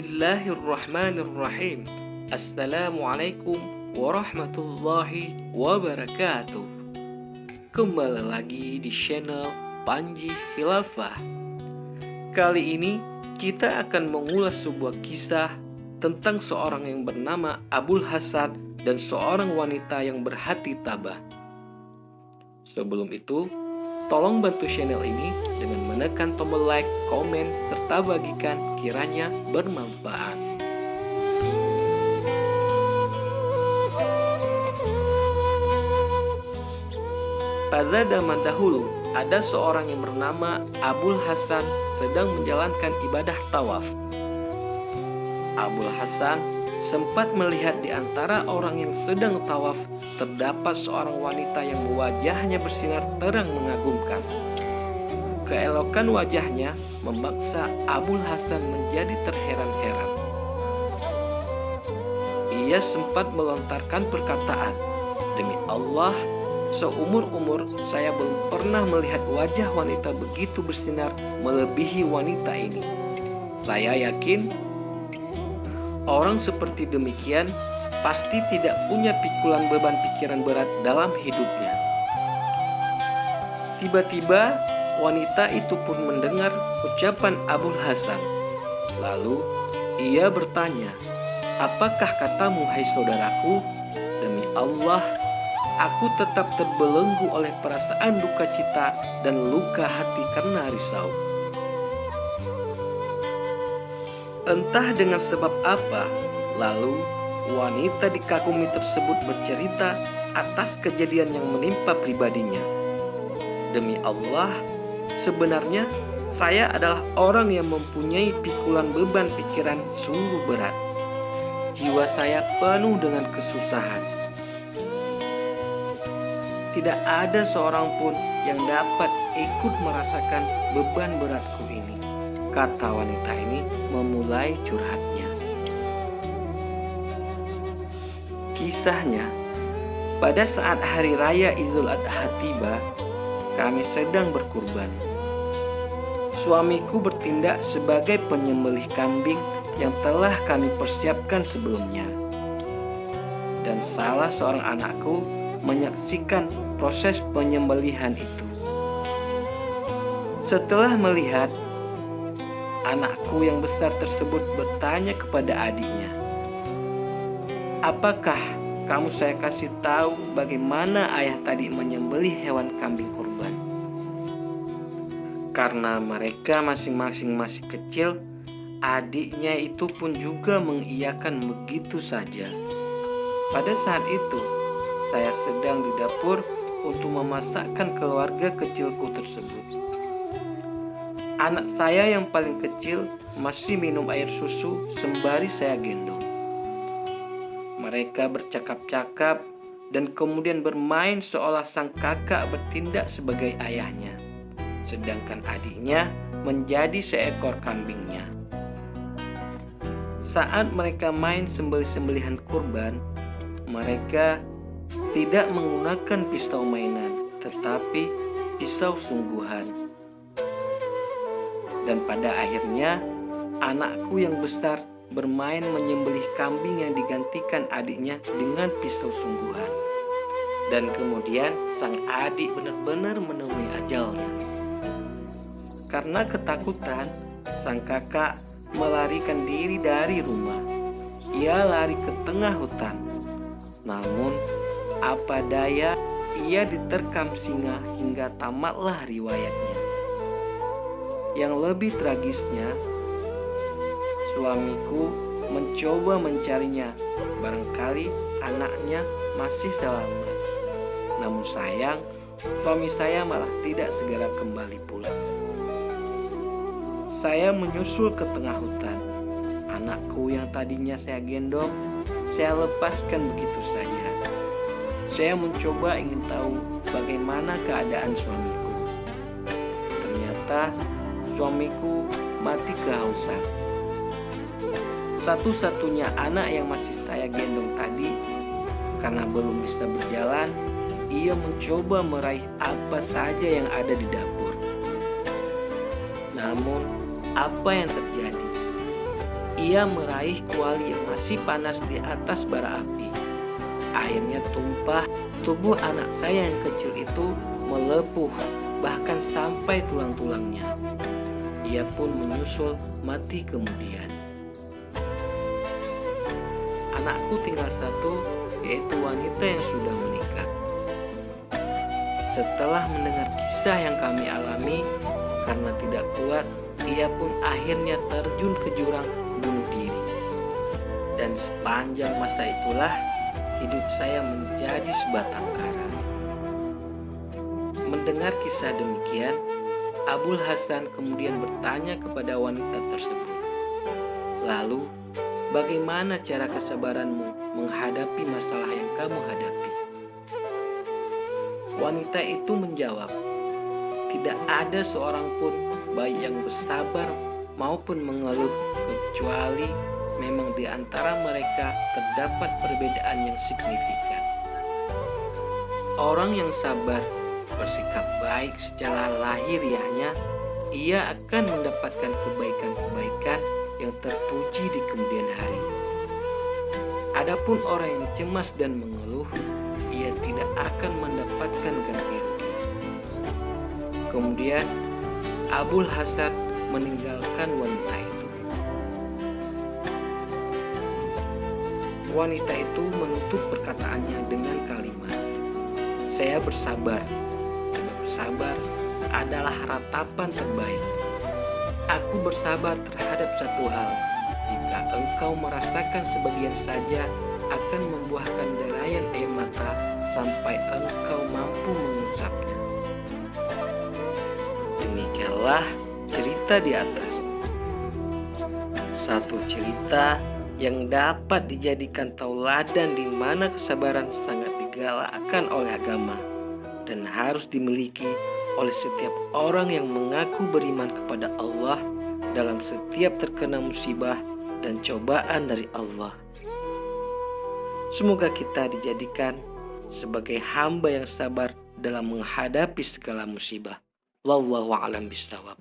Bismillahirrahmanirrahim. Assalamualaikum warahmatullahi wabarakatuh. Kembali lagi di channel Panji Khilafah. Kali ini kita akan mengulas sebuah kisah tentang seorang yang bernama Abul Hasan dan seorang wanita yang berhati tabah. Sebelum itu, tolong bantu channel ini dengan menekan tombol like, komen, serta bagikan kiranya bermanfaat. Pada zaman dahulu, ada seorang yang bernama Abul Hasan sedang menjalankan ibadah tawaf. Abul Hasan sempat melihat di antara orang yang sedang tawaf terdapat seorang wanita yang wajahnya bersinar terang mengagumkan. Keelokan wajahnya memaksa Abul Hasan menjadi terheran-heran. Ia sempat melontarkan perkataan, "Demi Allah, seumur-umur saya belum pernah melihat wajah wanita begitu bersinar melebihi wanita ini. Saya yakin orang seperti demikian pasti tidak punya pikulan beban pikiran berat dalam hidupnya." Tiba-tiba wanita itu pun mendengar ucapan Abul Hasan. Lalu ia bertanya, "Apakah katamu, hai saudaraku? Demi Allah, aku tetap terbelenggu oleh perasaan duka cita dan luka hati karena risau." Entah dengan sebab apa, lalu wanita dikagumi tersebut bercerita atas kejadian yang menimpa pribadinya. "Demi Allah, sebenarnya saya adalah orang yang mempunyai pikulan beban pikiran sungguh berat. Jiwa saya penuh dengan kesusahan. Tidak ada seorang pun yang dapat ikut merasakan beban beratku ini," kata wanita ini memulai curhatnya. Kisahnya, pada saat hari raya Idul Adha tiba, kami sedang berkurban. Suamiku bertindak sebagai penyembelih kambing yang telah kami persiapkan sebelumnya. Dan salah seorang anakku menyaksikan proses penyembelihan itu. Setelah melihat, anakku yang besar tersebut bertanya kepada adiknya, "Apakah kamu saya kasih tahu bagaimana ayah tadi menyembelih hewan kambing kurban?" Karena mereka masing-masing masih kecil, adiknya itu pun juga mengiyakan begitu saja. Pada saat itu, saya sedang di dapur untuk memasakkan keluarga kecilku tersebut. Anak saya yang paling kecil masih minum air susu sembari saya gendong. Mereka bercakap-cakap dan kemudian bermain seolah sang kakak bertindak sebagai ayahnya, sedangkan adiknya menjadi seekor kambingnya. Saat mereka main sembelih-sembelihan kurban, mereka tidak menggunakan pisau mainan, tetapi pisau sungguhan. Dan pada akhirnya, anakku yang besar bermain menyembelih kambing yang digantikan adiknya dengan pisau sungguhan. Dan kemudian sang adik benar-benar menemui ajalnya. Karena ketakutan, sang kakak melarikan diri dari rumah. Ia lari ke tengah hutan. Namun, apa daya, ia diterkam singa hingga tamatlah riwayatnya. Yang lebih tragisnya, suamiku mencoba mencarinya, barangkali anaknya masih selamat. Namun sayang, suami saya malah tidak segera kembali pulang. Saya menyusul ke tengah hutan. Anakku yang tadinya saya gendong, saya lepaskan begitu saja. Saya mencoba ingin tahu bagaimana keadaan suamiku. Ternyata suamiku mati kehausan. Satu-satunya anak yang masih saya gendong tadi, karena belum bisa berjalan, ia mencoba meraih apa saja yang ada di dapur. Namun, apa yang terjadi? Ia meraih kuali yang masih panas di atas bara api. Airnya tumpah, tubuh anak saya yang kecil itu melepuh, bahkan sampai tulang-tulangnya. Ia pun menyusul mati kemudian. Anakku tinggal satu, yaitu wanita yang sudah menikah. Setelah mendengar kisah yang kami alami, karena tidak kuat, ia pun akhirnya terjun ke jurang bunuh diri. Dan sepanjang masa itulah hidup saya menjadi sebatang kara. Mendengar kisah demikian, Abul Hasan kemudian bertanya kepada wanita tersebut, "Lalu, bagaimana cara kesabaranmu menghadapi masalah yang kamu hadapi?" Wanita itu menjawab, "Tidak ada seorang pun baik yang bersabar maupun mengeluh, kecuali memang di antara mereka terdapat perbedaan yang signifikan. Orang yang sabar bersikap baik secara lahiriahnya, ia akan mendapatkan kebaikan-kebaikan yang terpuji di kemudian hari. Adapun orang yang cemas dan mengeluh, ia tidak akan mendapatkan ganti rugi." Kemudian Abul Hasan meninggalkan wanita itu. Wanita itu menutup perkataannya dengan kalimat, "Saya bersabar, sebab sabar adalah ratapan terbaik. Aku bersabar terhadap satu hal. Jika engkau merasakan sebagian saja, akan membuahkan derayan air mata sampai engkau mampu mengusapnya." Demikianlah cerita di atas. Satu cerita yang dapat dijadikan tauladan di mana kesabaran sangat digalakkan oleh agama dan harus dimiliki oleh setiap orang yang mengaku beriman kepada Allah dalam setiap terkena musibah dan cobaan dari Allah. Semoga kita dijadikan sebagai hamba yang sabar dalam menghadapi segala musibah. Wallahu a'lam bishawab.